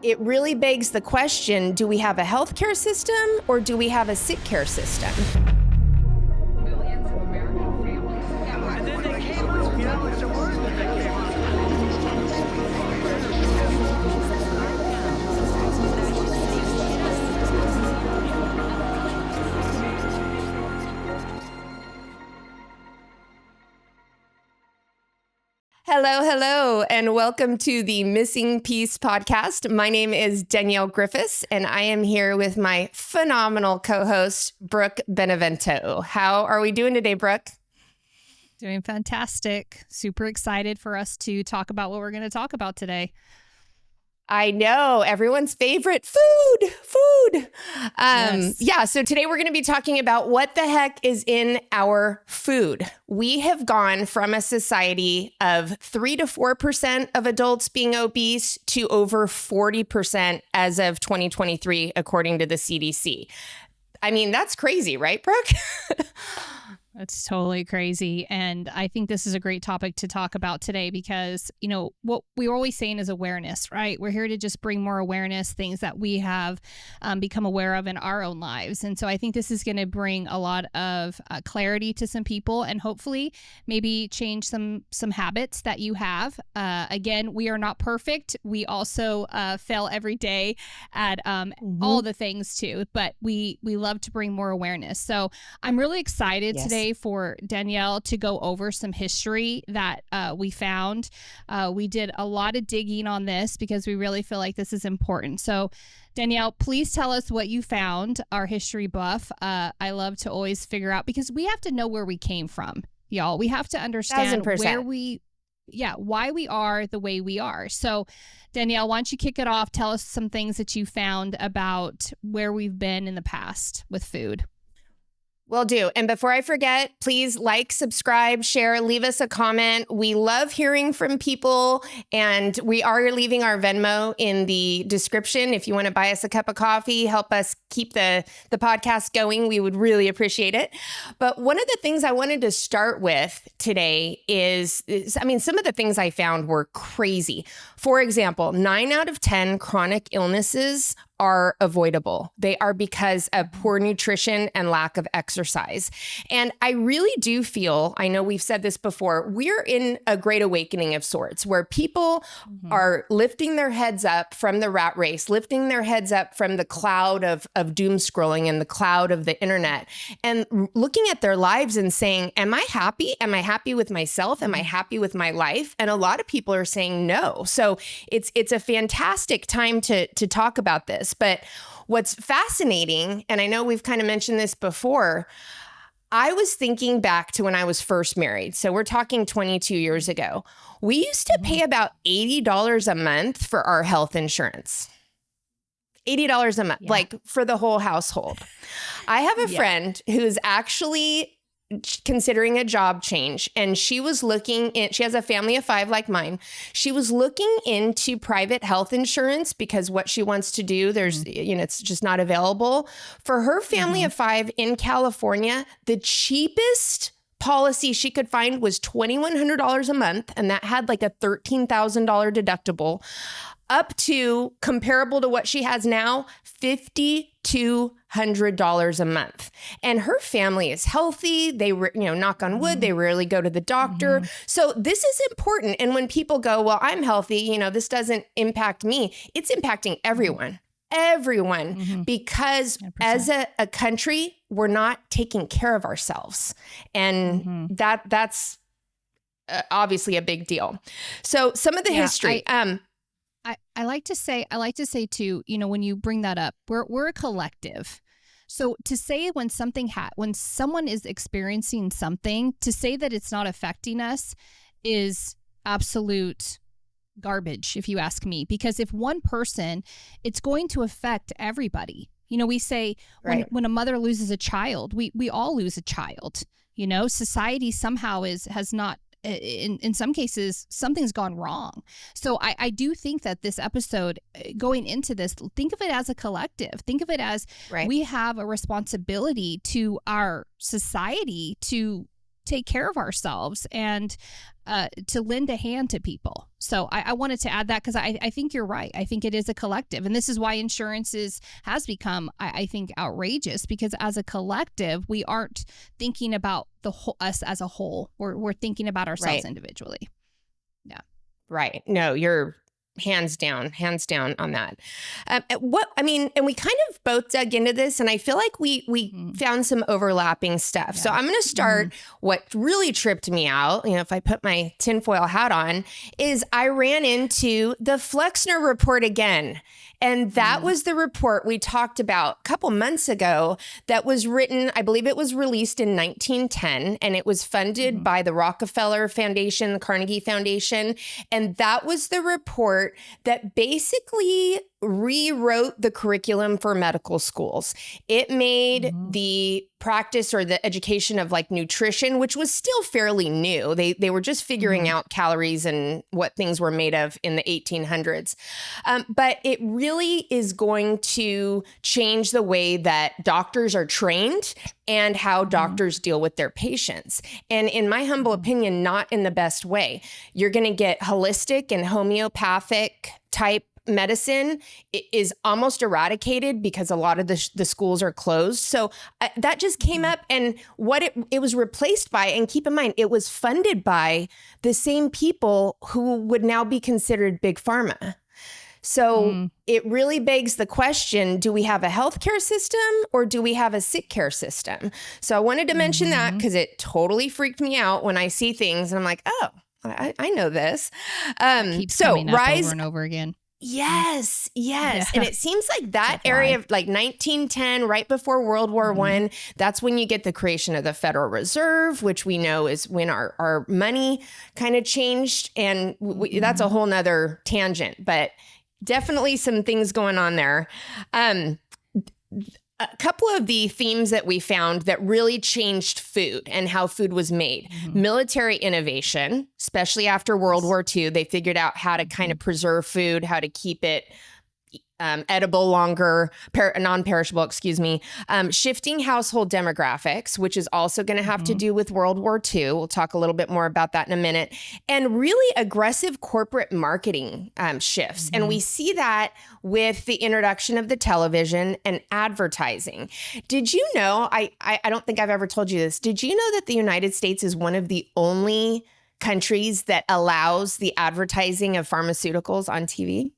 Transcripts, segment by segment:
it really begs the question, do we have a healthcare system or do we have a sick care system? Millions of American families. And then they came with, it's a word that they came up Hello, and welcome to the Missing Piece podcast. My name is Danielle Griffiths, and I am here with my phenomenal co-host, Brooke Benevento. How are we doing today, Brooke? Doing fantastic. Super excited for us to talk about what we're going to talk about today. I know, everyone's favorite, food. Yes. Yeah, so today we're going to be talking about what the heck is in our food. We have gone from a society of 3 to 4% of adults being obese to over 40% as of 2023, according to the CDC. I mean, that's crazy, right, Brooke? That's totally crazy. And I think this is a great topic to talk about today because, you know, what we're always saying is awareness, right? We're here to just bring more awareness, things that we have become aware of in our own lives. And so I think this is going to bring a lot of clarity to some people and hopefully maybe change some habits that you have. Again, we are not perfect. We also fail every day at all the things too, but we love to bring more awareness. So I'm really excited today for Danielle to go over some history that we found. We did a lot of digging on this because we really feel like this is important. So Danielle, please tell us what you found, our history buff. I love to always figure out because we have to know where we came from, y'all. We have to understand 1,000%. why we are the way we are. So Danielle, why don't you kick it off? Tell us some things that you found about where we've been in the past with food. Will do. And before I forget, please like, subscribe, share, leave us a comment. We love hearing from people, and we are leaving our Venmo in the description. If you want to buy us a cup of coffee, help us keep the podcast going, we would really appreciate it. But one of the things I wanted to start with today is some of the things I found were crazy. For example, 9 out of 10 chronic illnesses are avoidable. They are because of poor nutrition and lack of exercise. And I really do feel, I know we've said this before, we're in a great awakening of sorts where people are lifting their heads up from the rat race, lifting their heads up from the cloud of doom scrolling and the cloud of the internet, and looking at their lives and saying, am I happy? Am I happy with myself? Am I happy with my life? And a lot of people are saying no. So it's a fantastic time to talk about this. But what's fascinating, and I know we've kind of mentioned this before, I was thinking back to when I was first married. So we're talking 22 years ago. We used to pay about $80 a month for our health insurance. $80 a month, like for the whole household. I have a friend who's actually considering a job change, and she was she has a family of 5 like mine. She was looking into private health insurance because what she wants to do, it's just not available. For her family of 5 in California, the cheapest policy she could find was $2,100 a month, and that had like a $13,000 deductible, up to, comparable to what she has now, $5,200 a month. And her family is healthy. They, knock on wood, they rarely go to the doctor. So this is important. And when people go, well, I'm healthy, this doesn't impact me. It's impacting everyone. Because 100%. As a country, we're not taking care of ourselves. And that's obviously a big deal. So some of the history. I like to say too, when you bring that up, we're a collective. So to say when someone is experiencing something, to say that it's not affecting us is absolute garbage, if you ask me. Because if one person, it's going to affect everybody. We say when a mother loses a child, we all lose a child. Society somehow has not. In some cases, something's gone wrong. So I do think that this episode, going into this, think of it as a collective. Think of it as we have a responsibility to our society to take care of ourselves and to lend a hand to people. So I wanted to add that because I think you're right. I think it is a collective. And this is why insurance has become, I think, outrageous, because as a collective, we aren't thinking about us as a whole. We're thinking about ourselves individually. Yeah. Right. No, you're hands down on that. And we kind of both dug into this, and I feel like we found some overlapping stuff. Yeah. So I'm going to start what really tripped me out. If I put my tinfoil hat on, is I ran into the Flexner Report again. And that was the report we talked about a couple months ago that was written, I believe it was released in 1910, and it was funded by the Rockefeller Foundation, the Carnegie Foundation. And that was the report that basically rewrote the curriculum for medical schools. It made the practice or the education of like nutrition, which was still fairly new. They were just figuring out calories and what things were made of in the 1800s. But it really is going to change the way that doctors are trained and how doctors deal with their patients. And in my humble opinion, not in the best way. You're going to get holistic and homeopathic type medicine is almost eradicated because a lot of the schools are closed. So that just came up, and what it was replaced by, and keep in mind, it was funded by the same people who would now be considered big pharma. So it really begs the question, do we have a healthcare system or do we have a sick care system? So I wanted to mention that because it totally freaked me out when I see things and I'm like, oh, I know this. Keeps coming up over and over again. Yes. Yeah. And it seems like that area of like 1910, right before World War I, that's when you get the creation of the Federal Reserve, which we know is when our money kind of changed. And that's a whole nother tangent, but definitely some things going on there. A couple of the themes that we found that really changed food and how food was made. Military innovation, especially after World War II, they figured out how to kind of preserve food, how to keep it edible longer, non-perishable, shifting household demographics, which is also going to have to do with World War II. We'll talk a little bit more about that in a minute. And really aggressive corporate marketing shifts. And we see that with the introduction of the television and advertising. Did you know, I don't think I've ever told you this, did you know that the United States is one of the only countries that allows the advertising of pharmaceuticals on TV?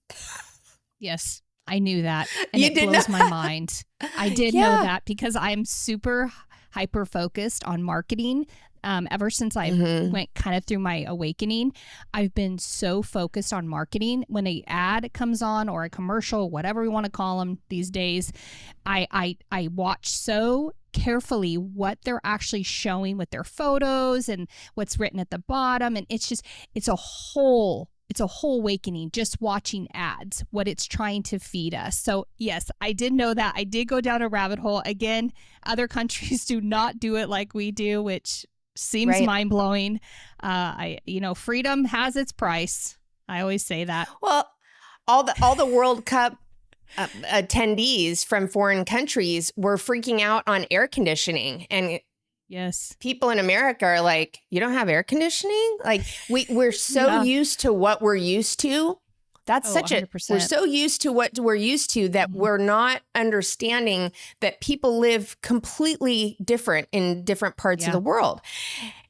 Yes. I knew that, and it blows my mind. I did know that because I'm super hyper focused on marketing. Ever since I went kind of through my awakening, I've been so focused on marketing. When an ad comes on or a commercial, whatever we want to call them these days, I watch so carefully what they're actually showing with their photos and what's written at the bottom. And it's a whole awakening just watching ads, what it's trying to feed us. So yes, I did know that. I did go down a rabbit hole. Again, other countries do not do it like we do, which seems mind-blowing. Freedom has its price. I always say that. Well, all the World Cup attendees from foreign countries were freaking out on air conditioning, and yes, people in America are like, you don't have air conditioning? Like we're so used to what we're used to. That's 100%. We're so used to what we're used to that we're not understanding that people live completely different in different parts of the world.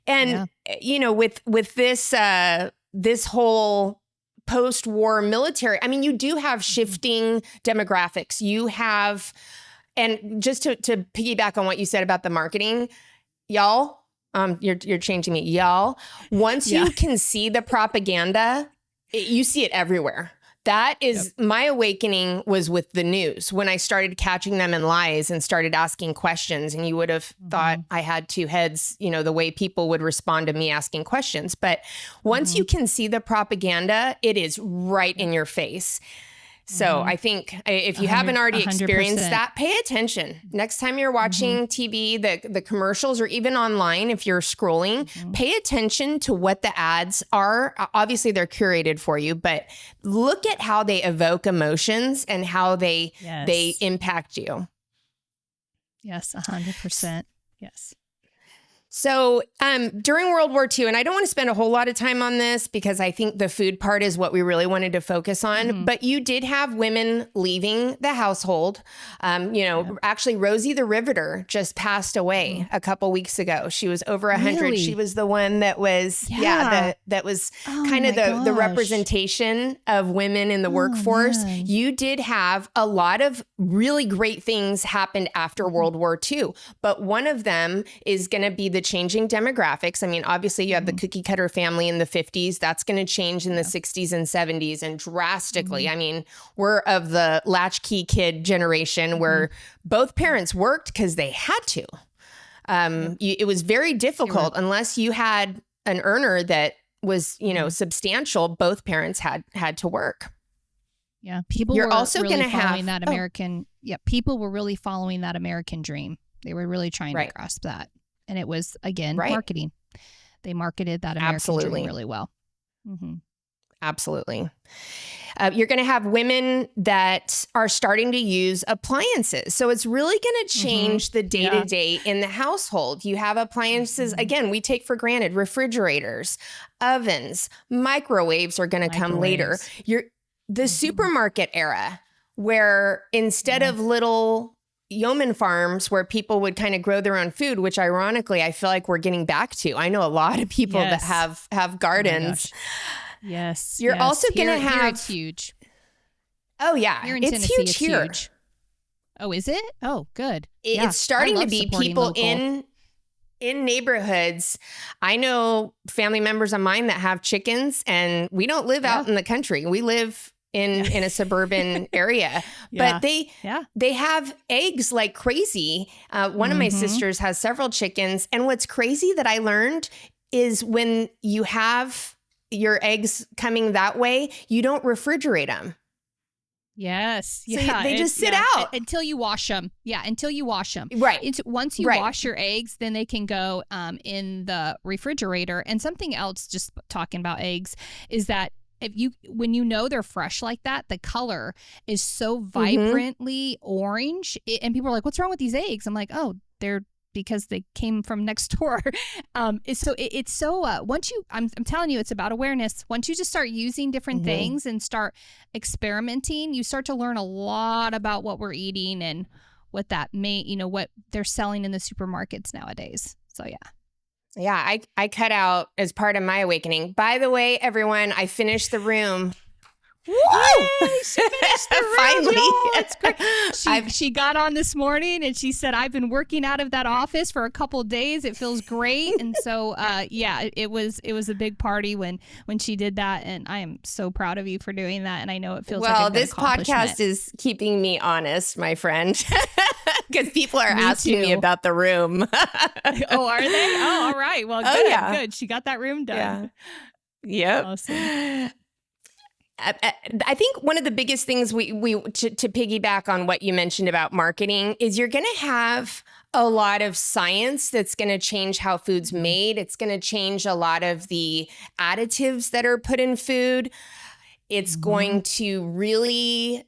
And, with this whole post-war military, I mean, you do have shifting demographics. You have, and just to piggyback on what you said about the marketing, y'all, you're changing me, y'all. Once you can see the propaganda, you see it everywhere. That is my awakening was with the news when I started catching them in lies and started asking questions. And you would have thought I had two heads, the way people would respond to me asking questions. But once you can see the propaganda, it is right in your face. So I think if you haven't already experienced 100%. That, pay attention. Next time you're watching TV, the commercials, or even online, if you're scrolling, pay attention to what the ads are. Obviously, they're curated for you, but look at how they evoke emotions and how they impact you. Yes, 100%. Yes. So during World War II, and I don't want to spend a whole lot of time on this because I think the food part is what we really wanted to focus on, but you did have women leaving the household. Actually, Rosie the Riveter just passed away a couple weeks ago. She was over 100. Really? She was the one that was, that was kind of the representation of women in the workforce. Man. You did have a lot of really great things happened after World War II, but one of them is going to be the changing demographics. I mean, obviously you have the cookie cutter family in the 50s. That's going to change in the 60s and 70s and drastically. I mean, we're of the latchkey kid generation where both parents worked because they had to. It was very difficult unless you had an earner that was, substantial. Both parents had to work. Yeah. People You're were also really going to following have that American. People were really following that American dream. They were really trying to grasp that. And it was, again, marketing. They marketed that American dream really well. Absolutely. You're going to have women that are starting to use appliances. So it's really going to change the day-to-day in the household. You have appliances, again, we take for granted, refrigerators, ovens, microwaves are going to come later. The supermarket era, where instead of little yeoman farms where people would kind of grow their own food, which ironically, I feel like we're getting back to. I know a lot of people that have gardens. You're also going to have. Here it's huge. Oh, yeah. Here in it's Tennessee, huge it's here. huge. Oh, is it? Oh, good. It's starting to be people local. in neighborhoods. I know family members of mine that have chickens, and we don't live out in the country. We live in a suburban area, but they have eggs like crazy. One of my sisters has several chickens. And what's crazy that I learned is when you have your eggs coming that way, you don't refrigerate them. Yes. So they just sit out until you wash them. Yeah. Until you wash them. Right. Once you wash your eggs, then they can go in the refrigerator. And something else, just talking about eggs, is that when you know they're fresh like that, the color is so vibrantly orange. And people are like, what's wrong with these eggs? I'm like, oh, they're because they came from next door. I'm telling you, it's about awareness. Once you just start using different things and start experimenting, you start to learn a lot about what we're eating and what that what they're selling in the supermarkets nowadays. So yeah, I cut out as part of my awakening. By the way, everyone, I finished the room. Woo! Yay, she finished the room. Finally. Oh, it's great. She got on this morning and she said, I've been working out of that office for a couple of days. It feels great. And so, it was a big party when she did that. And I am so proud of you for doing that. And I know it feels like a good this podcast is keeping me honest, my friend, because people are asking me about the room. Oh, are they? Oh, all right. Well, good. She got that room done. Yeah. Yep. Awesome. I think one of the biggest things to piggyback on what you mentioned about marketing is you're going to have a lot of science that's going to change how food's made. It's going to change a lot of the additives that are put in food. It's going to really,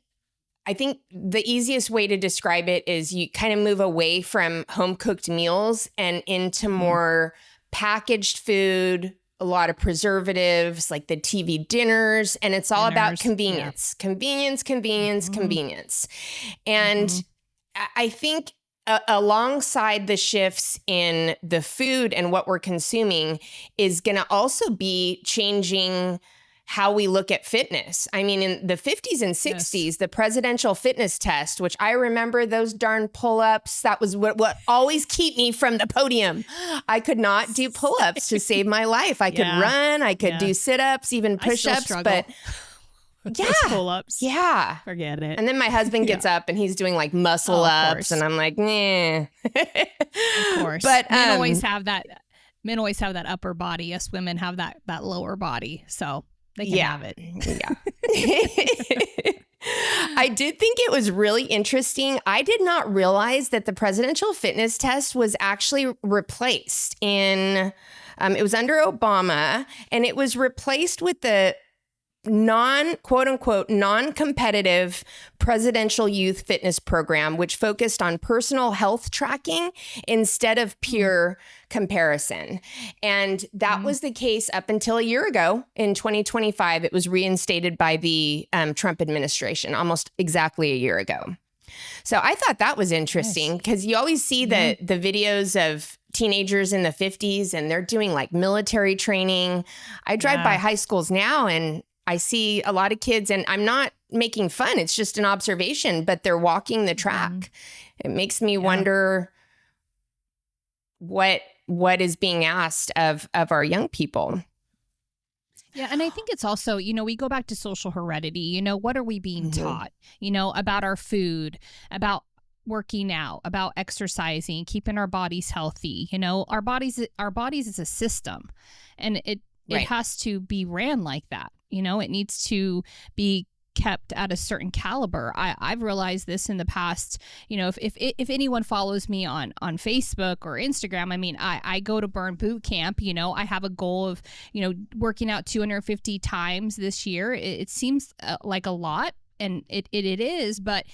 I think the easiest way to describe it is you kind of move away from home cooked meals and into more packaged food, a lot of preservatives, like the TV dinners, and it's all about convenience, convenience. And I think alongside the shifts in the food and what we're consuming is going to also be changing how we look at fitness. I mean, in the 50s and 60s, the presidential fitness test, which I remember those darn pull-ups, that was what always keep me from the podium. I could not do pull-ups to save my life. I could run, I could do sit-ups, even push-ups, but pull-ups. Yeah. Forget it. And then my husband gets up and he's doing like muscle ups and I'm like, nah. Of course. But men always have that upper body. Us women have that lower body. So they can have it. Yeah. I did think it was really interesting. I did not realize that the presidential fitness test was actually replaced in, it was under Obama, and it was replaced with the quote unquote non-competitive presidential youth fitness program, which focused on personal health tracking instead of pure comparison. And that was the case up until a year ago. In 2025, it was reinstated by the Trump administration almost exactly a year ago. So I thought that was interesting because you always see the videos of teenagers in the 50s and they're doing like military training. I drive by high schools now and I see a lot of kids, and I'm not making fun. It's just an observation, but they're walking the track. It makes me wonder what is being asked of our young people. Yeah. And I think it's also, we go back to social heredity. What are we being taught, about our food, about working out, about exercising, keeping our bodies healthy. Our bodies is a system, and it has to be ran like that. It needs to be kept at a certain caliber. I've realized this in the past. If anyone follows me on Facebook or Instagram, I mean, I go to Burn Boot Camp. I have a goal of working out 250 times this year. It seems like a lot, and it is, but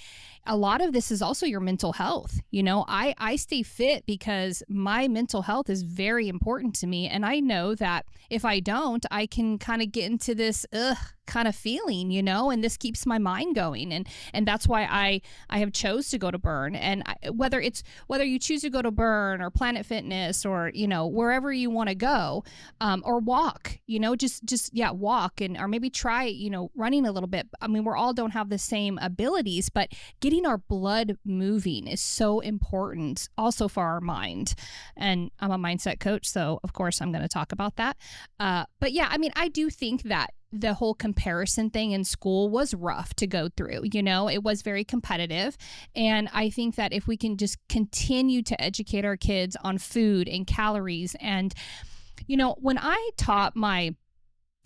a lot of this is also your mental health. I stay fit because my mental health is very important to me. And I know that if I don't, I can kind of get into this kind of feeling, and this keeps my mind going. And that's why I have chose to go to Burn. And whether you choose to go to Burn or Planet Fitness or, wherever you want to go, or walk, just walk or maybe try, running a little bit. I mean, we all don't have the same abilities, but getting our blood moving is so important also for our mind. And I'm a mindset coach, so of course I'm going to talk about that. But yeah, I mean, I do think that the whole comparison thing in school was rough to go through. It was very competitive. And I think that if we can just continue to educate our kids on food and calories, and,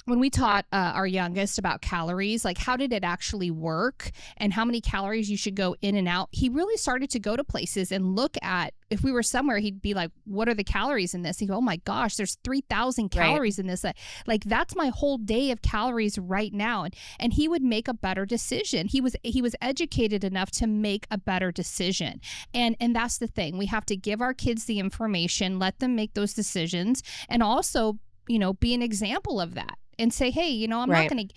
when we taught our youngest about calories, like how did it actually work and how many calories you should go in and out, he really started to go to places and look at, if we were somewhere, he'd be like, what are the calories in this? He'd go, oh my gosh, there's 3,000 calories in this. Like that's my whole day of calories right now. And he would make a better decision. He was educated enough to make a better decision. And that's the thing. We have to give our kids the information, let them make those decisions, and also, be an example of that. And say, hey, I'm not going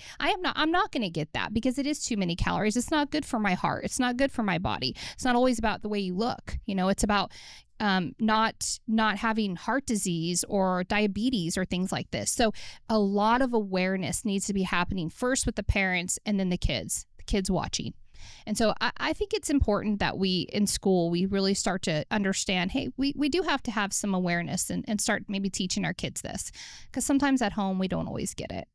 to get that because it is too many calories. It's not good for my heart. It's not good for my body. It's not always about the way you look. It's about not having heart disease or diabetes or things like this. So a lot of awareness needs to be happening first with the parents and then the kids watching. And so I think it's important that we, in school, we really start to understand, hey, we do have to have some awareness and start maybe teaching our kids this, because sometimes at home we don't always get it.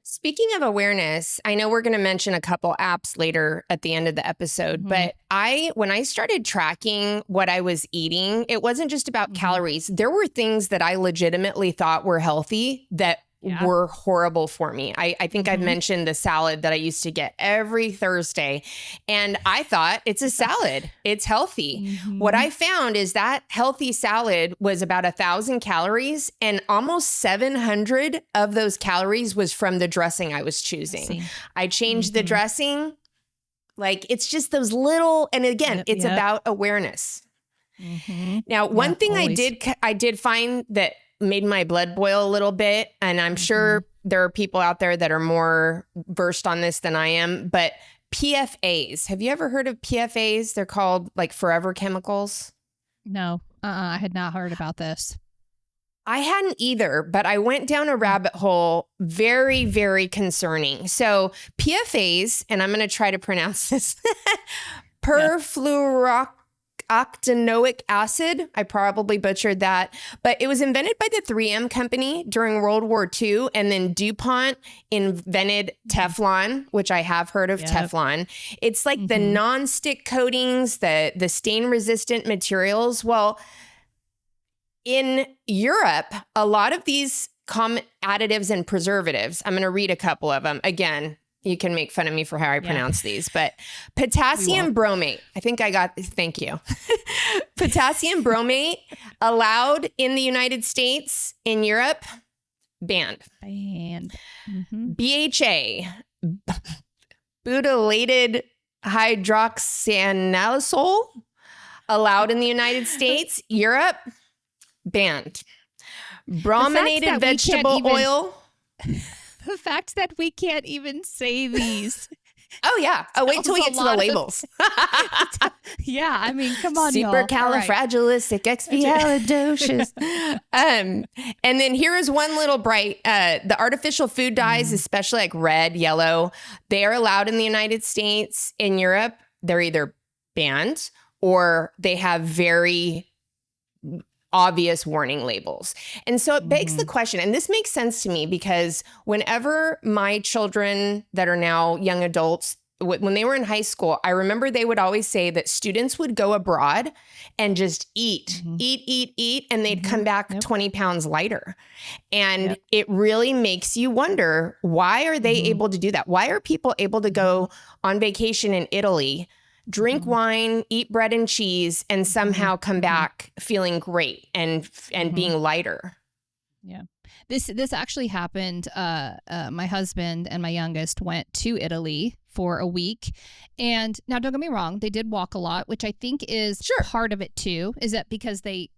Speaking of awareness, I know we're going to mention a couple apps later at the end of the episode, but when I started tracking what I was eating, it wasn't just about calories. There were things that I legitimately thought were healthy that were horrible for me. I think I've mentioned the salad that I used to get every Thursday, and I thought it's a salad. It's healthy. What I found is that healthy salad was about 1,000 calories, and almost 700 of those calories was from the dressing I was choosing. I changed the dressing. Like, it's just those little, and again, it's about awareness. Now, one thing I did find that made my blood boil a little bit, and I'm sure there are people out there that are more versed on this than I am, but PFAs. Have you ever heard of PFAs? They're called like forever chemicals. No, I had not heard about this. I hadn't either, but I went down a rabbit hole, very, very concerning. So PFAs, and I'm going to try to pronounce this, perfluorooctanoic acid. I probably butchered that, but it was invented by the 3M company during World War II, and then DuPont invented Teflon, which I have heard of Teflon. It's like the non-stick coatings, the stain-resistant materials. Well, in Europe, a lot of these common additives and preservatives, I'm going to read a couple of them. Again, you can make fun of me for how I pronounce these, but potassium bromate. Thank you. Potassium bromate allowed in the United States, in Europe, banned. And mm-hmm. BHA, butylated hydroxyanilazole, allowed in the United States. Europe, banned. Brominated vegetable oil. The fact that we can't even say these. Oh, yeah. Oh, wait till we get to the labels. Yeah, I mean, come on, Supercalifragilisticexpialidocious. And then here is one little bright. The artificial food dyes, especially like red, yellow, they are allowed in the United States. In Europe, they're either banned or they have very obvious warning labels. And so it begs the question, and this makes sense to me because whenever my children that are now young adults, when they were in high school, I remember they would always say that students would go abroad and just eat, and they'd come back 20 pounds lighter. And it really makes you wonder, why are they able to do that? Why are people able to go on vacation in Italy, drink wine, eat bread and cheese, and somehow come back feeling great and being lighter? Yeah. This actually happened. My husband and my youngest went to Italy for a week. And now, don't get me wrong, they did walk a lot, which I think is part of it too, is that because they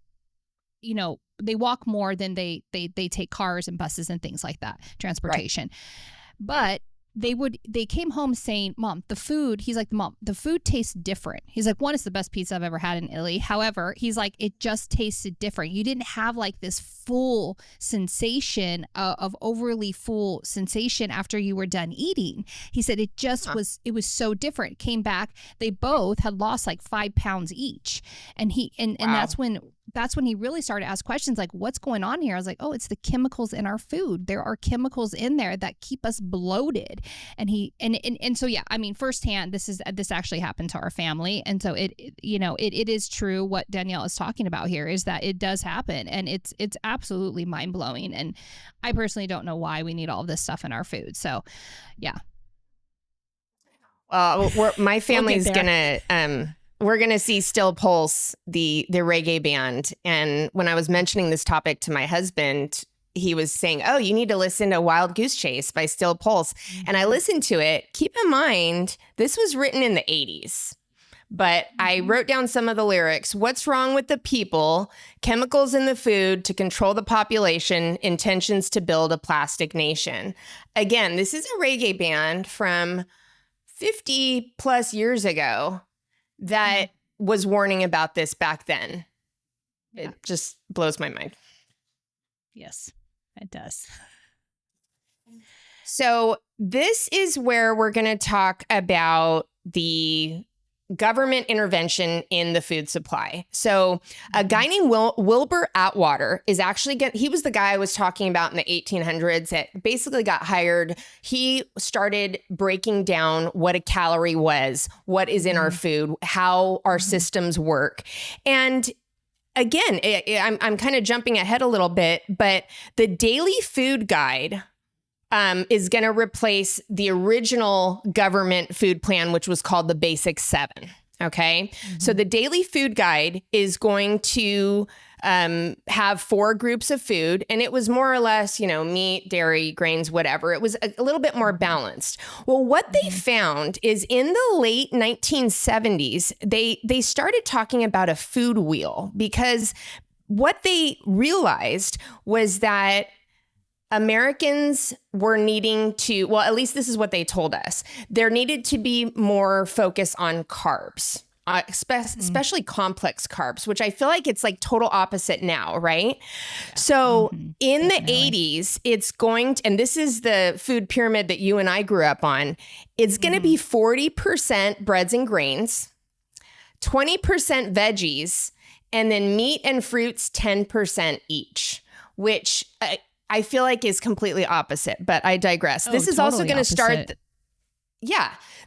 walk more than they take cars and buses and things like that, transportation. But they came home saying, Mom, the food tastes different. He's like, one, it's the best pizza I've ever had in Italy. However, he's like, it just tasted different. You didn't have like this full sensation of overly full sensation after you were done eating. He said it just was so different. Came back, they both had lost like 5 pounds each. And that's when he really started to ask questions like, what's going on here? I was like, oh, it's the chemicals in our food. There are chemicals in there that keep us bloated. And so, yeah, I mean, firsthand, this actually happened to our family. And so it is true what Danielle is talking about here is that it does happen. And it's absolutely mind blowing. And I personally don't know why we need all of this stuff in our food. So, yeah. My family's we're going to see Still Pulse, the reggae band. And when I was mentioning this topic to my husband, he was saying, oh, you need to listen to Wild Goose Chase by Still Pulse. And I listened to it. Keep in mind, this was written in the 80s. But I wrote down some of the lyrics. What's wrong with the people? Chemicals in the food to control the population. Intentions to build a plastic nation. Again, this is a reggae band from 50 plus years ago that was warning about this back then. It just blows my mind. Yes, it does. So this is where we're going to talk about the government intervention in the food supply. So a guy named Wilbur Atwater is actually he was the guy I was talking about in the 1800s that basically got hired. He started breaking down what a calorie was, what is in our food, how our systems work. And again, I'm kind of jumping ahead a little bit, but the Daily Food Guide is going to replace the original government food plan, which was called the Basic 7. Okay. So the Daily Food Guide is going to have 4 groups of food, and it was more or less, meat, dairy, grains, whatever. It was a little bit more balanced. Well, what they found is in the late 1970s, they started talking about a food wheel, because what they realized was that Americans were needing to, well, at least this is what they told us. There needed to be more focus on carbs, especially complex carbs, which I feel like it's like total opposite now, right? Yeah. So in the 80s, it's going to, and this is the food pyramid that you and I grew up on, it's going to be 40% breads and grains, 20% veggies, and then meat and fruits 10% each, which I feel like is completely opposite, but I digress. This is also going to start.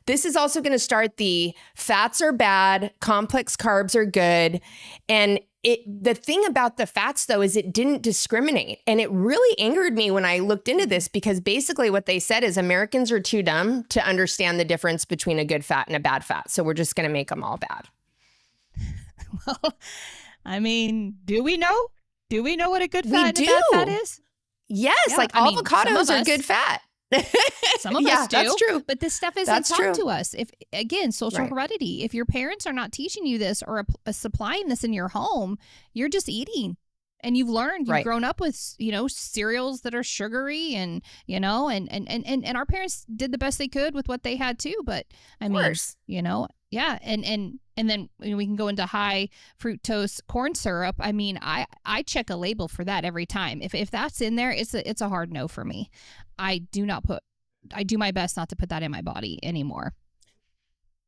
This is also going to start the fats are bad, complex carbs are good. And the thing about the fats, though, is it didn't discriminate. And it really angered me when I looked into this, because basically what they said is Americans are too dumb to understand the difference between a good fat and a bad fat. So we're just going to make them all bad. Well, I mean, do we know? Do we know what a good fat and a bad fat is? Yes, Yeah, like I mean, some avocados of are us- good fat. Some of Yeah, us do. that's true. But this stuff isn't That's taught true. to us. If again, social Right. heredity. If your parents are not teaching you this or supplying this in your home, you're just eating. And you've learned, you've Right. grown up with, cereals that are sugary and, and our parents did the best they could with what they had too. But I Of mean, course. yeah. And then we can go into high fructose corn syrup. I mean, I check a label for that every time. If that's in there, it's a hard no for me. I do my best not to put that in my body anymore.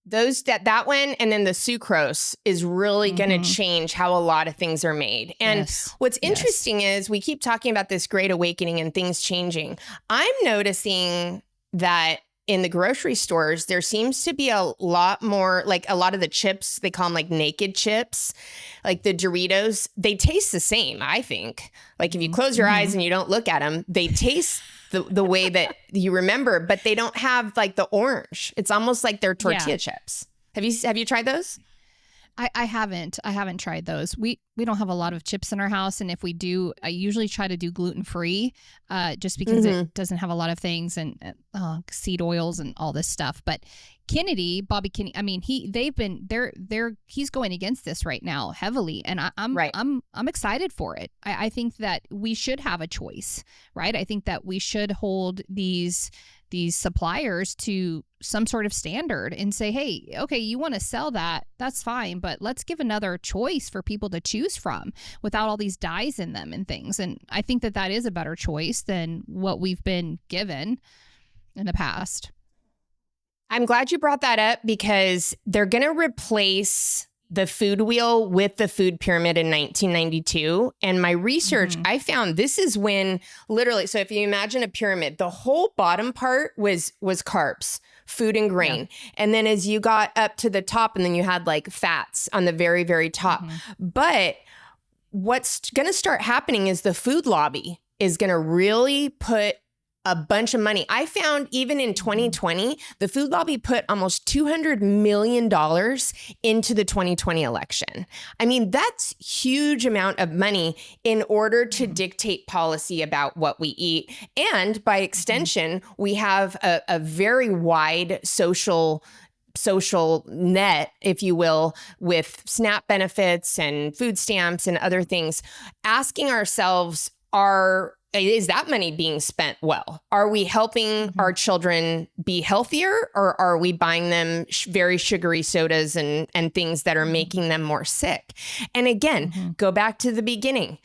That one, and then the sucrose is really going to change how a lot of things are made. And Yes. what's Yes. interesting is we keep talking about this great awakening and things changing. I'm noticing that in the grocery stores, there seems to be a lot more, like a lot of the chips, they call them like naked chips, like the Doritos, they taste the same, I think. Like if you close your eyes and you don't look at them, they taste the way that you remember, but they don't have like the orange. It's almost like they're tortilla chips. Have you tried those? I haven't tried those. We don't have a lot of chips in our house, and if we do, I usually try to do gluten-free, just because it doesn't have a lot of things and seed oils and all this stuff. But Bobby Kennedy, I mean, he's going against this right now heavily, and I'm excited for it. I think that we should have a choice, right? I think that we should hold these suppliers to some sort of standard and say, hey, okay, you want to sell that, that's fine, but let's give another choice for people to choose from without all these dyes in them and things. And I think that is a better choice than what we've been given in the past. I'm glad you brought that up because they're going to replace the food wheel with the food pyramid in 1992. And my research, I found this is when literally, so if you imagine a pyramid, the whole bottom part was carbs, food and grain. Yeah. And then as you got up to the top, and then you had like fats on the very, very top. But what's going to start happening is the food lobby is going to really put a bunch of money. I found even in 2020, the food lobby put almost $200 million into the 2020 election. I mean, that's huge amount of money in order to dictate policy about what we eat. And by extension, we have a very wide social net, if you will, with SNAP benefits and food stamps and other things, asking ourselves, is that money being spent well? Are we helping our children be healthier, or are we buying them very sugary sodas and things that are making them more sick? And again, go back to the beginning.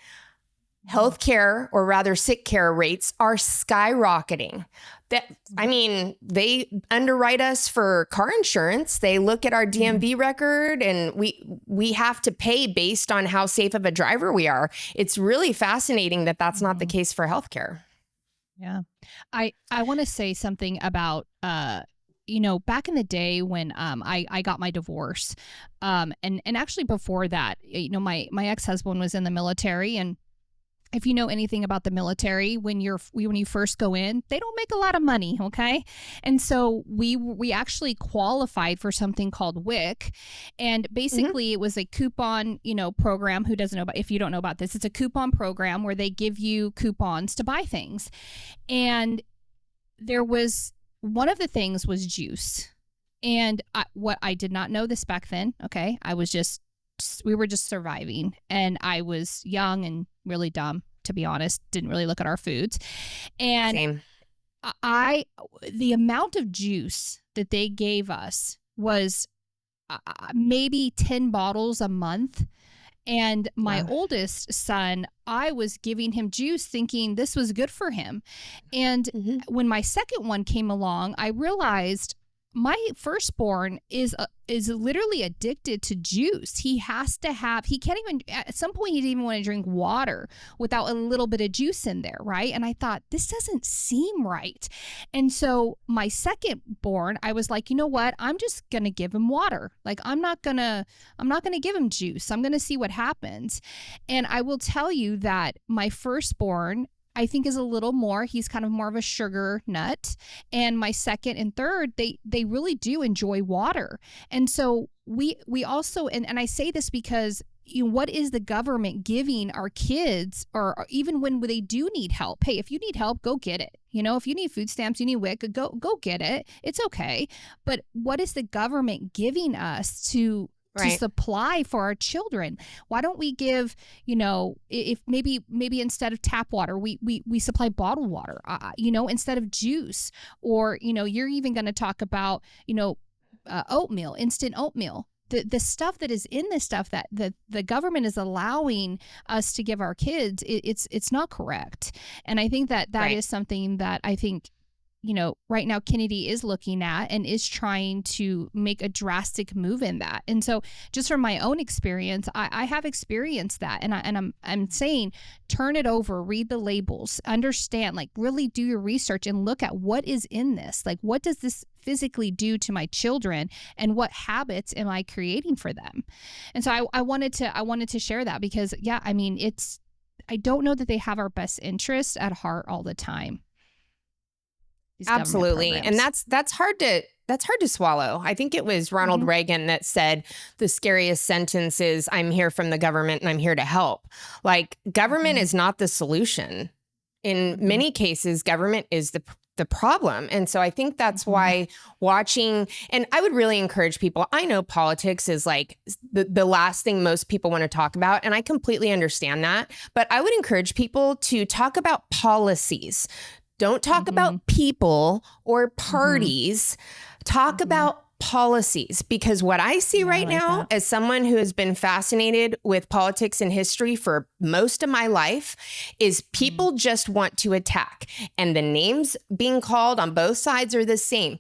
Healthcare, or rather sick care rates, are skyrocketing. They underwrite us for car insurance. They look at our DMV record, and we have to pay based on how safe of a driver we are. It's really fascinating that that's not the case for healthcare. Yeah. I want to say something about back in the day when I got my divorce, and actually before that, my ex-husband was in the military, and if you know anything about the military, when you first go in, they don't make a lot of money, okay? And so we actually qualified for something called YUCA, and basically it was a coupon, program. If you don't know about this, it's a coupon program where they give you coupons to buy things. And there was one of the things was juice. And what I did not know this back then, okay? We were just surviving, and I was young and really dumb, to be honest, didn't really look at our foods. And Same. The amount of juice that they gave us was maybe 10 bottles a month. And my oldest son, I was giving him juice thinking this was good for him. And when my second one came along, I realized my firstborn is literally addicted to juice. He can't even, at some point he didn't even want to drink water without a little bit of juice in there, right? And I thought, this doesn't seem right. And so my second born, I was like, you know what? I'm just going to give him water. Like, I'm not going to give him juice. I'm going to see what happens. And I will tell you that my firstborn, I think, is a little more. He's kind of more of a sugar nut. And my second and third, they really do enjoy water. And so we also, and I say this because what is the government giving our kids, or even when they do need help? Hey, if you need help, go get it. If you need food stamps, you need WIC, go get it. It's okay. But what is the government giving us to supply for our children? Why don't we give, if maybe instead of tap water, we supply bottled water, instead of juice, or, you're even going to talk about, oatmeal, instant oatmeal. The stuff that is in this stuff that the government is allowing us to give our kids, it's not correct. And I think that is something that I think, right now Kennedy is looking at and is trying to make a drastic move in that. And so just from my own experience, I have experienced that. And I'm saying, turn it over, read the labels, understand, like really do your research and look at what is in this. Like, what does this physically do to my children, and what habits am I creating for them? And so I wanted to share that because, I don't know that they have our best interests at heart all the time. Absolutely. And that's hard to swallow. I think it was Ronald Reagan that said the scariest sentence is, I'm here from the government and I'm here to help. Like, government is not the solution. In many cases, government is the problem. And so I think that's why watching, and I would really encourage people, I know politics is like the last thing most people want to talk about, and I completely understand that, but I would encourage people to talk about policies. Don't talk about people or parties. Talk about policies, because what I see right now, as someone who has been fascinated with politics and history for most of my life, is people just want to attack, and the names being called on both sides are the same.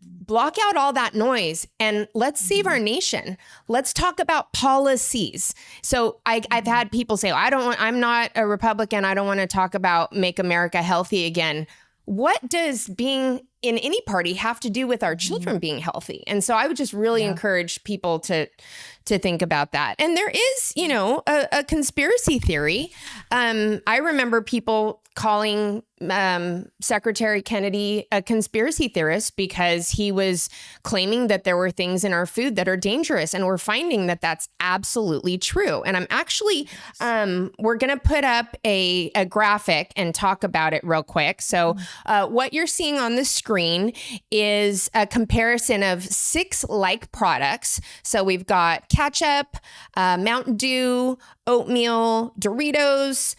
Block out all that noise and let's save our nation. Let's talk about policies. So I've had people say, I'm not a Republican. I don't want to talk about make America healthy again. What does being in any party have to do with our children being healthy? And so I would just really encourage people to think about that. And there is, a conspiracy theory. I remember people calling Secretary Kennedy a conspiracy theorist because he was claiming that there were things in our food that are dangerous. And we're finding that that's absolutely true. And I'm actually, we're going to put up a graphic and talk about it real quick. So what you're seeing on the screen is a comparison of 6 like products. So we've got ketchup, Mountain Dew, oatmeal, Doritos,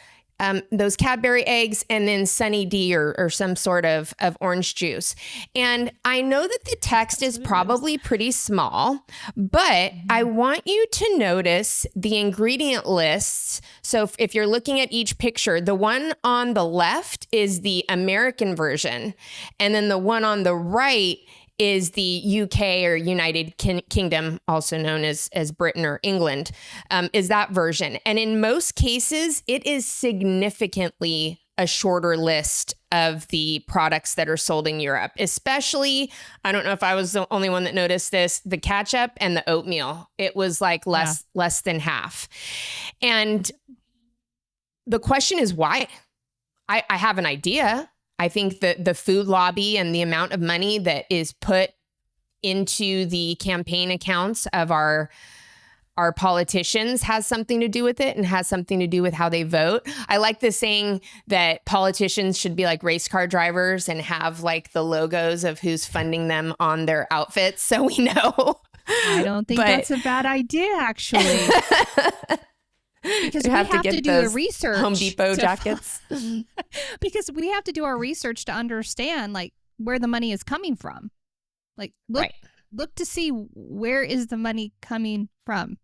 those Cadbury eggs, and then Sunny D or some sort of orange juice. And I know that the text is probably pretty small, but I want you to notice the ingredient lists. So if you're looking at each picture, the one on the left is the American version, and then the one on the right is the UK or United Kingdom, also known as Britain or England, is that version. And in most cases, it is significantly a shorter list of the products that are sold in Europe, especially, I don't know if I was the only one that noticed this, the ketchup and the oatmeal. It was like less than half. And the question is why? I have an idea. I think that the food lobby and the amount of money that is put into the campaign accounts of our politicians has something to do with it and has something to do with how they vote. I like the saying that politicians should be like race car drivers and have like the logos of who's funding them on their outfits, so we know. I don't think that's a bad idea, actually. Because we have to do a research. Home Depot jackets. Because we have to do our research to understand like where the money is coming from. Like look to see where is the money coming from.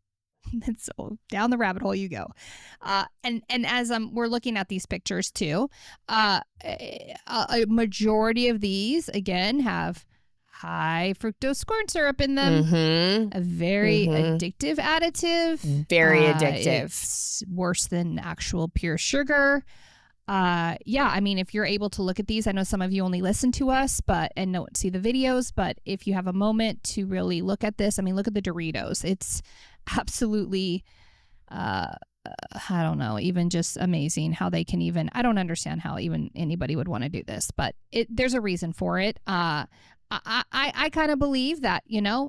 And so down the rabbit hole you go. And as we're looking at these pictures too, a majority of these again have high fructose corn syrup in them. A very addictive additive. Very addictive. It's worse than actual pure sugar. I mean, if you're able to look at these, I know some of you only listen to us and don't see the videos, but if you have a moment to really look at this, I mean, look at the Doritos. It's absolutely, I don't know, even just amazing how they can even, I don't understand how even anybody would want to do this, but there's a reason for it. I kind of believe that,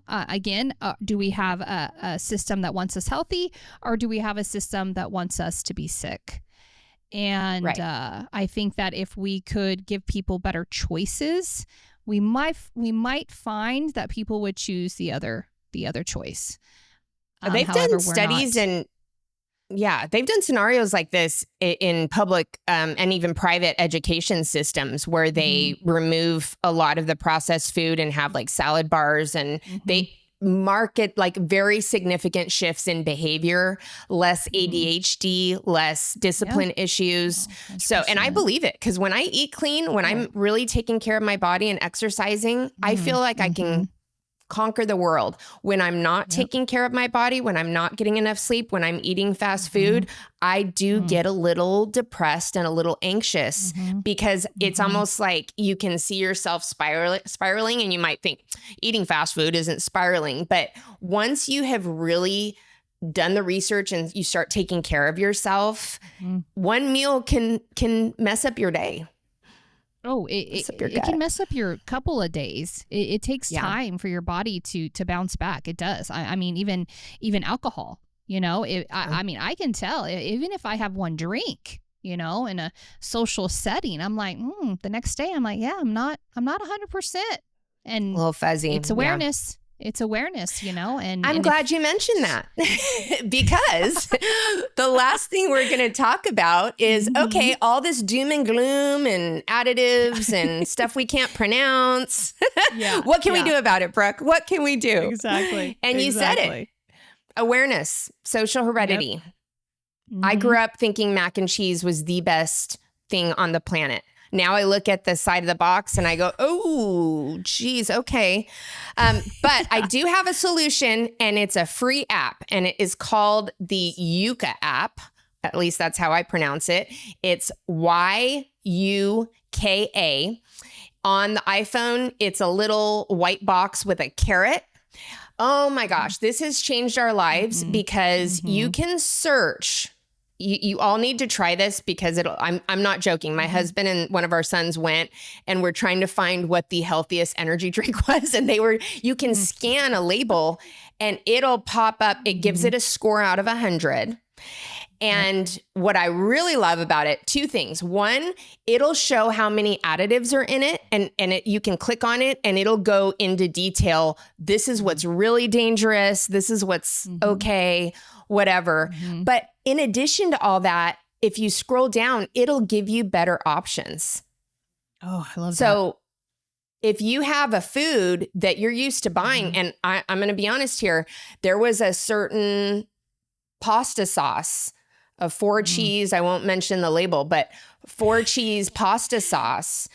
again, do we have a system that wants us healthy, or do we have a system that wants us to be sick? And I think that if we could give people better choices, we might find that people would choose the other choice. They've done studies and they've done scenarios like this in public and even private education systems where they remove a lot of the processed food and have like salad bars, and they market like very significant shifts in behavior, less ADHD, less discipline issues. So, and I believe it, because when I eat clean, when I'm really taking care of my body and exercising, I feel like I can conquer the world. When I'm not taking care of my body, when I'm not getting enough sleep, when I'm eating fast food, I do get a little depressed and a little anxious, because it's almost like you can see yourself spiraling, and you might think eating fast food isn't spiraling. But once you have really done the research and you start taking care of yourself, one meal can mess up your day. Oh, it can mess up your couple of days. It takes time for your body to bounce back. It does. I mean, even alcohol, I mean, I can tell, even if I have one drink, in a social setting, I'm like, the next day I'm like, I'm not 100%. And a little fuzzy. It's awareness. It's awareness, and I'm glad you mentioned that, because the last thing we're going to talk about is, okay, all this doom and gloom and additives and stuff we can't pronounce. What can we do about it, Brooke? What can we do? Exactly. And you said it. Awareness, social heredity. I grew up thinking mac and cheese was the best thing on the planet. Now I look at the side of the box and I go, oh, geez, okay. But I do have a solution, and it's a free app, and it is called the YUCA app. At least that's how I pronounce it. It's YUKA. On the iPhone, it's a little white box with a carrot. Oh my gosh, this has changed our lives, because you can search. You all need to try this, because I'm not joking. My husband and one of our sons went, and we're trying to find what the healthiest energy drink was. And you can scan a label and it'll pop up. It gives it a score out of 100. And what I really love about it, two things. One, it'll show how many additives are in it, and you can click on it and it'll go into detail. This is what's really dangerous. This is what's okay, whatever. But in addition to all that, if you scroll down, it'll give you better options. Oh, I love that. So if you have a food that you're used to buying, and I'm going to be honest here, there was a certain pasta sauce, a 4-cheese, I won't mention the label, but 4-cheese pasta sauce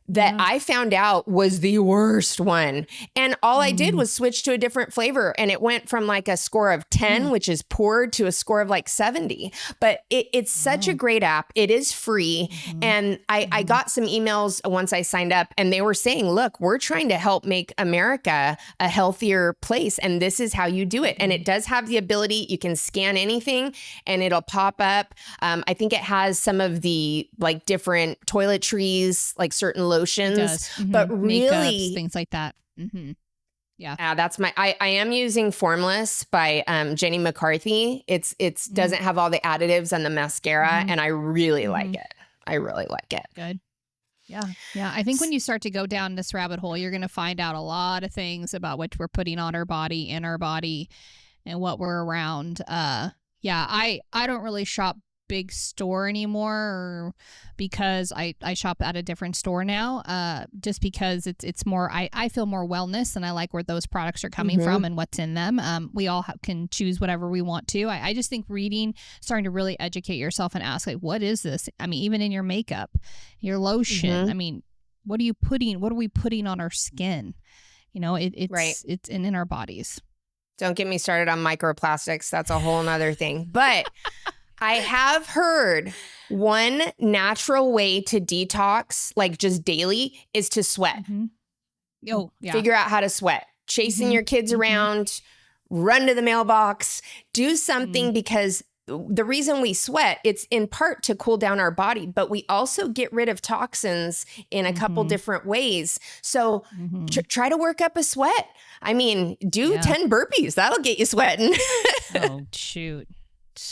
that I found out was the worst one. And all I did was switch to a different flavor, and it went from like a score of 10, which is poor, to a score of like 70. But it's such a great app. It is free. And I got some emails once I signed up, and they were saying, look, we're trying to help make America a healthier place, and this is how you do it. And it does have the ability, you can scan anything and it'll pop up. I think it has some of the like different toiletries, like certain lotions, but really makeups, things like that. Yeah, that's I am using Formless by Jenny McCarthy. It's doesn't have all the additives and the mascara, and I really like it. I really like it. Good. Yeah. I think when you start to go down this rabbit hole, you're going to find out a lot of things about what we're putting on our body, in our body, and what we're around. I don't really shop big store anymore, because I shop at a different store now, just because it's more, I feel more wellness, and I like where those products are coming from and what's in them. We all can choose whatever we want to. I just think reading, starting to really educate yourself and ask, like, what is this? I mean, even in your makeup, your lotion, I mean, what are we putting on our skin? It's in our bodies. Don't get me started on microplastics. That's a whole nother thing. But I have heard one natural way to detox, like just daily, is to sweat. Oh, yeah. Figure out how to sweat. Chasing your kids around, run to the mailbox, do something, because the reason we sweat, it's in part to cool down our body, but we also get rid of toxins in a couple different ways. So try to work up a sweat. I mean, do 10 burpees. That'll get you sweating. Oh, shoot.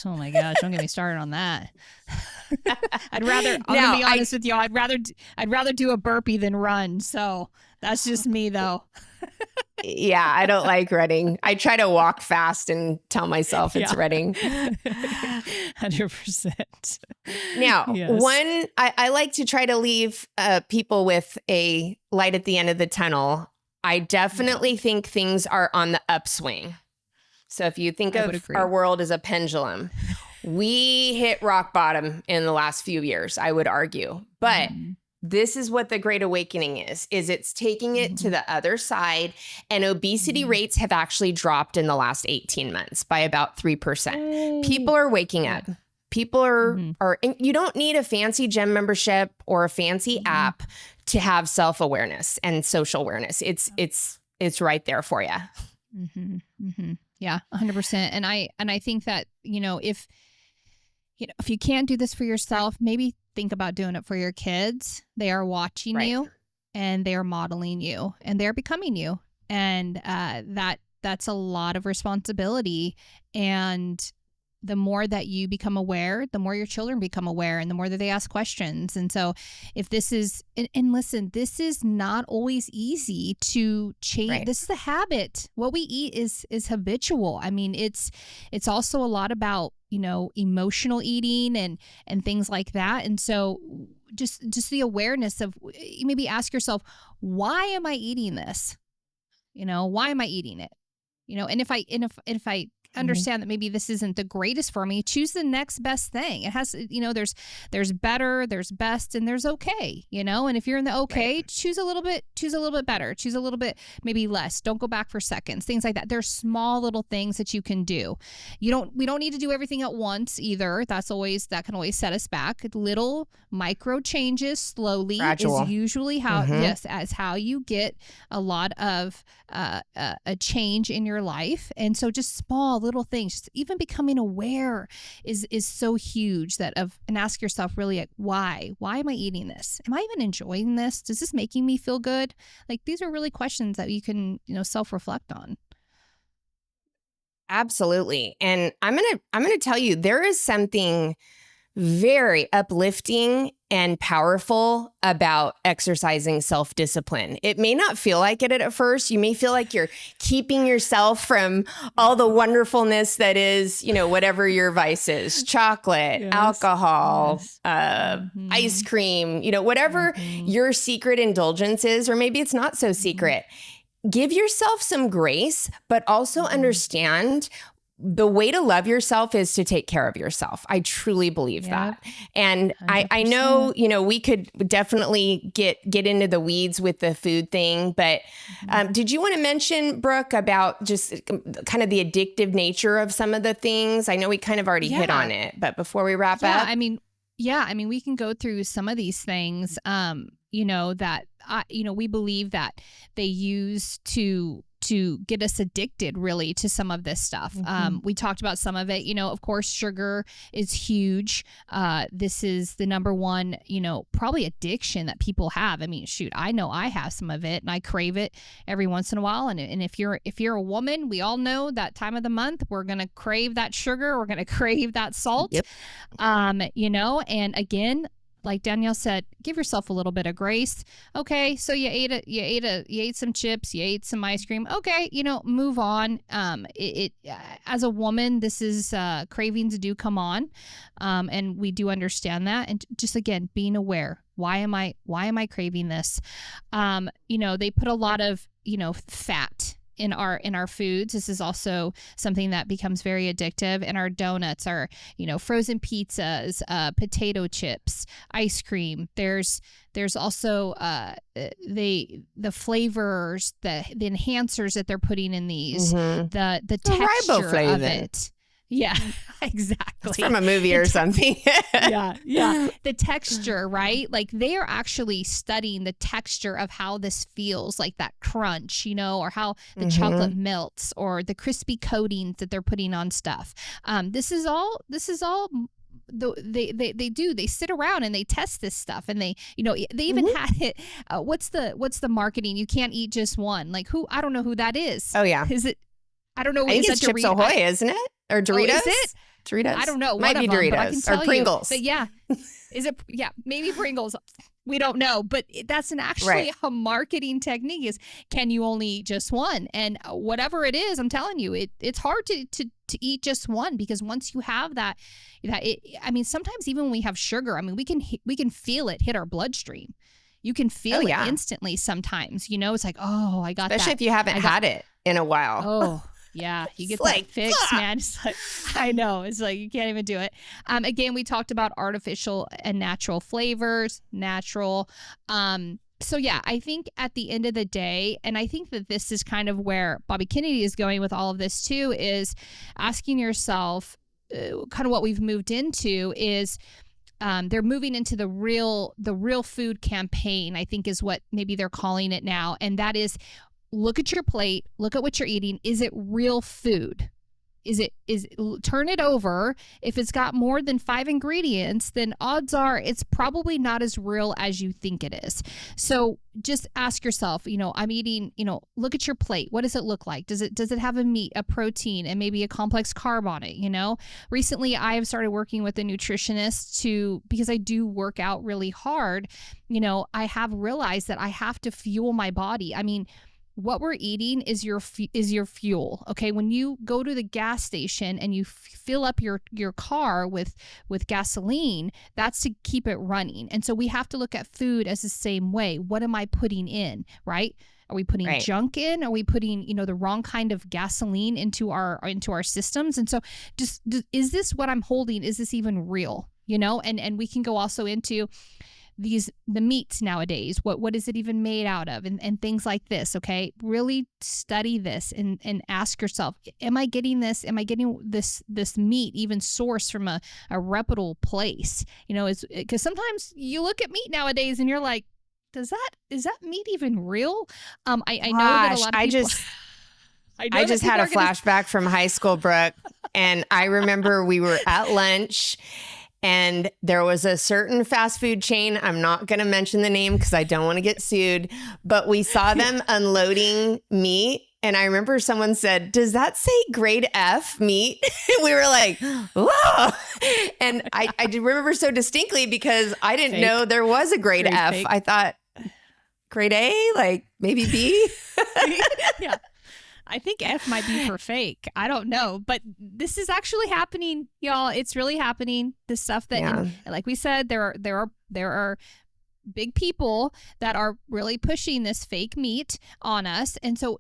Oh my gosh, don't get me started on that. I'm gonna be honest with you. I'd rather do a burpee than run. So that's just me though. Yeah, I don't like running. I try to walk fast and tell myself it's running. 100%. Now, Yes. I like to try to leave people with a light at the end of the tunnel. I definitely think things are on the upswing. So if you think of our world as a pendulum, we hit rock bottom in the last few years, I would argue. But this is what the Great Awakening is it's taking it to the other side. And obesity rates have actually dropped in the last 18 months by about 3%. People are waking up. People are, and you don't need a fancy gym membership or a fancy app to have self-awareness and social awareness. It's right there for you. Yeah, 100%. And I think that, if you can't do this for yourself, maybe think about doing it for your kids. They are watching you and they are modeling you and they're becoming you. And that's a lot of responsibility. And the more that you become aware, the more your children become aware and the more that they ask questions. And so if this is, and listen, this is not always easy to change. Right. This is a habit. What we eat is habitual. I mean, it's also a lot about, emotional eating and things like that. And so just the awareness of, maybe ask yourself, why am I eating this? Why am I eating it? And if I understand that maybe this isn't the greatest for me, choose the next best thing. It has, there's better, there's best, and there's okay, and if you're in the okay, choose a little bit better, choose a little bit, maybe less. Don't go back for seconds, things like that. There's small little things that you can do. We don't need to do everything at once either. That can always set us back. Little micro changes slowly Gradual. Is usually how, as how you get a lot of a change in your life. And so just small little things, just even becoming aware is so huge and ask yourself really, like, why am I eating this? Am I even enjoying this? Does this making me feel good? Like, these are really questions that you can, self-reflect on. Absolutely. And I'm going to tell you, there is something very uplifting and powerful about exercising self-discipline. It may not feel like it at first. You may feel like you're keeping yourself from all the wonderfulness that is, whatever your vice is, chocolate, alcohol, ice cream, whatever your secret indulgence is, or maybe it's not so secret. Give yourself some grace, but also understand the way to love yourself is to take care of yourself. I truly believe that. And I know, we could definitely get into the weeds with the food thing, but did you want to mention, Brooke, about just kind of the addictive nature of some of the things? I know we kind of already hit on it, but before we wrap up. I mean, we can go through some of these things, that, we believe that they use to get us addicted really to some of this stuff. We talked about some of it, of course, sugar is huge. This is the number one, probably addiction that people have. I mean, shoot, I know I have some of it and I crave it every once in a while. And if you're a woman, we all know that time of the month, we're going to crave that sugar. We're going to crave that salt, and again, like Danielle said, give yourself a little bit of grace. Okay, so you ate some chips, you ate some ice cream. Okay, move on. As a woman, this is cravings do come on, and we do understand that. And just again, being aware. Why am I craving this? They put a lot of fat in our foods. This is also something that becomes very addictive. And our donuts, our frozen pizzas, potato chips, ice cream. There's also the flavors, the enhancers that they're putting in these, the texture of it. Yeah, exactly. It's from a movie or something. Yeah. The texture, right? Like they are actually studying the texture of how this feels, like that crunch, or how the chocolate melts or the crispy coatings that they're putting on stuff. This is all they sit around and they test this stuff, and they even had it. What's the marketing? You can't eat just one. Like I don't know who that is. Oh yeah. Is it? I don't know. I think it's Chips Ahoy, isn't it? Or Doritos? Oh, is it? Doritos? I don't know. Might be Doritos. But I can tell or Pringles. You, but yeah. Is it? Yeah, maybe Pringles. We don't know. But that's actually a marketing technique is, can you only eat just one? And whatever it is, I'm telling you, it's hard to eat just one, because once you have that, sometimes even when we have sugar, we can feel it hit our bloodstream. You can feel it instantly sometimes. It's like, oh, I got that. Especially if you haven't had it in a while. Oh, yeah, you get that fix, man. It's like, I know. It's like you can't even do it. Again, we talked about artificial and natural flavors, natural. So yeah, I think at the end of the day, and I think that this is kind of where Bobby Kennedy is going with all of this too, is asking yourself, kind of what we've moved into is, they're moving into the real food campaign, I think is what maybe they're calling it now. And that is, look at your plate, look at what you're eating. Is it real food? Turn it over. If it's got more than 5 ingredients, then odds are it's probably not as real as you think it is. So just ask yourself, I'm eating, look at your plate. What does it look like? Does it have a meat, a protein, and maybe a complex carb on it? Recently I have started working with a nutritionist because I do work out really hard. I have realized that I have to fuel my body. What we're eating is your fuel. Okay. When you go to the gas station and you fill up your car with gasoline, that's to keep it running. And so we have to look at food as the same way. What am I putting in? Right? Are we putting junk in? Are we putting, the wrong kind of gasoline into our systems? And so is this what I'm holding? Is this even real? And we can go also into the meats nowadays. What is it even made out of? And things like this. Okay. Really study this and ask yourself, am I getting this? Am I getting this meat even sourced from a reputable place? Because sometimes you look at meat nowadays and you're like, is that meat even real? I know that a lot of people. I just had a flashback from high school, Brooke. And I remember we were at lunch, and there was a certain fast food chain. I'm not going to mention the name because I don't want to get sued, but we saw them unloading meat. And I remember someone said, does that say grade F meat? We were like, whoa. And I did remember so distinctly because I didn't know there was a grade F. Fake. I thought grade A, like maybe B. Yeah. I think F might be for fake. I don't know, but this is actually happening, y'all. It's really happening. The stuff that, and like we said, there are big people that are really pushing this fake meat on us, and so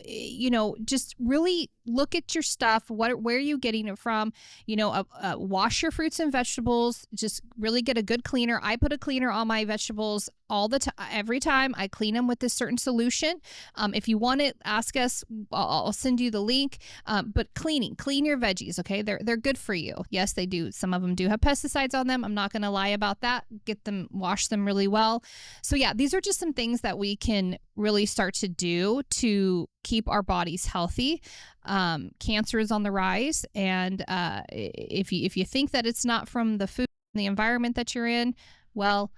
just really look at your stuff. Where are you getting it from? Wash your fruits and vegetables. Just really get a good cleaner. I put a cleaner on my vegetables all the time. Every time I clean them with this certain solution. If you want it, ask us. I'll send you the link. But clean your veggies. Okay, they're good for you. Yes, they do. Some of them do have pesticides on them. I'm not going to lie about that. Wash them really well. So yeah, these are just some things that we can really start to do to keep our bodies healthy. Cancer is on the rise, and if you think that it's not from the food and the environment that you're in, well,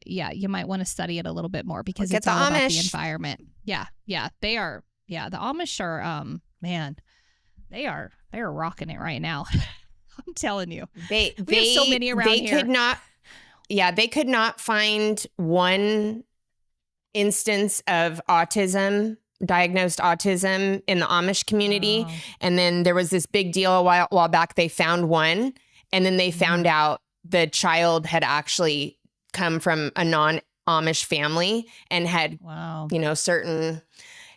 you might want to study it a little bit more, because it's all about the environment. Yeah, they are. Yeah, the Amish are, man, they are rocking it right now. I'm telling you, we have so many around here. They could not find one instance of diagnosed autism in the Amish community. Oh. And then there was this big deal a while back. They found one, and then they found out the child had actually come from a non-Amish family and had, certain.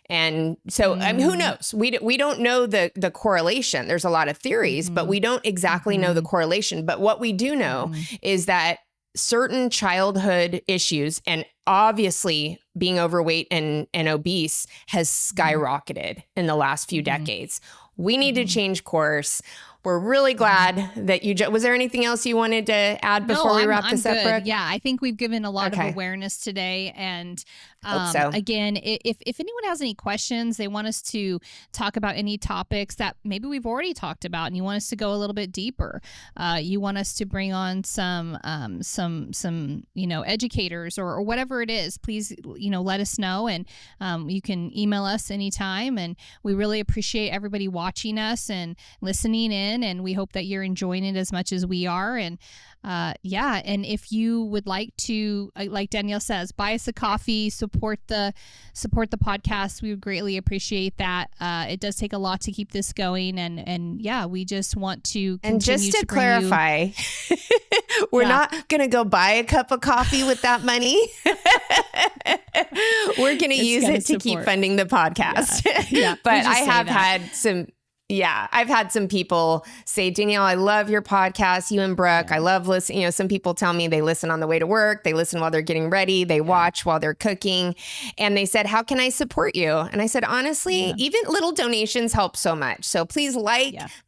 And so, who knows? We don't know the correlation. There's a lot of theories, but we don't exactly know the correlation. But what we do know is that certain childhood issues, and obviously being overweight and obese, has skyrocketed in the last few decades. We need to change course. we're really glad that you, was there anything else you wanted to add before we wrap this up, good. Brooke? Yeah, I think we've given a lot of awareness today. And Hope so. again, if anyone has any questions, they want us to talk about any topics that maybe we've already talked about and you want us to go a little bit deeper, you want us to bring on some educators or whatever it is, please, let us know. And you can email us anytime. And we really appreciate everybody watching us and listening in. And we hope that you're enjoying it as much as we are. And and if you would like to, like Danielle says, buy us a coffee, support the podcast, we would greatly appreciate that. It does take a lot to keep this going, and we just want to continue. And just to clarify, we're not going to go buy a cup of coffee with that money. We're going to use it to keep funding the podcast. But I have had some. Yeah, I've had some people say, Danielle, I love your podcast, you and Brooke. I love listening. Some people tell me they listen on the way to work. They listen while they're getting ready. They watch while they're cooking. And they said, how can I support you? And I said, honestly, even little donations help so much. So please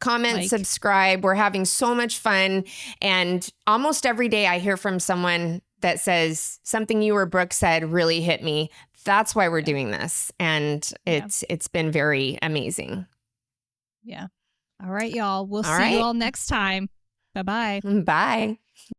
comment, subscribe. We're having so much fun. And almost every day I hear from someone that says something you or Brooke said really hit me. That's why we're doing this. And it's been very amazing. Yeah. All right, y'all. We'll see you all next time. Bye-bye. Bye.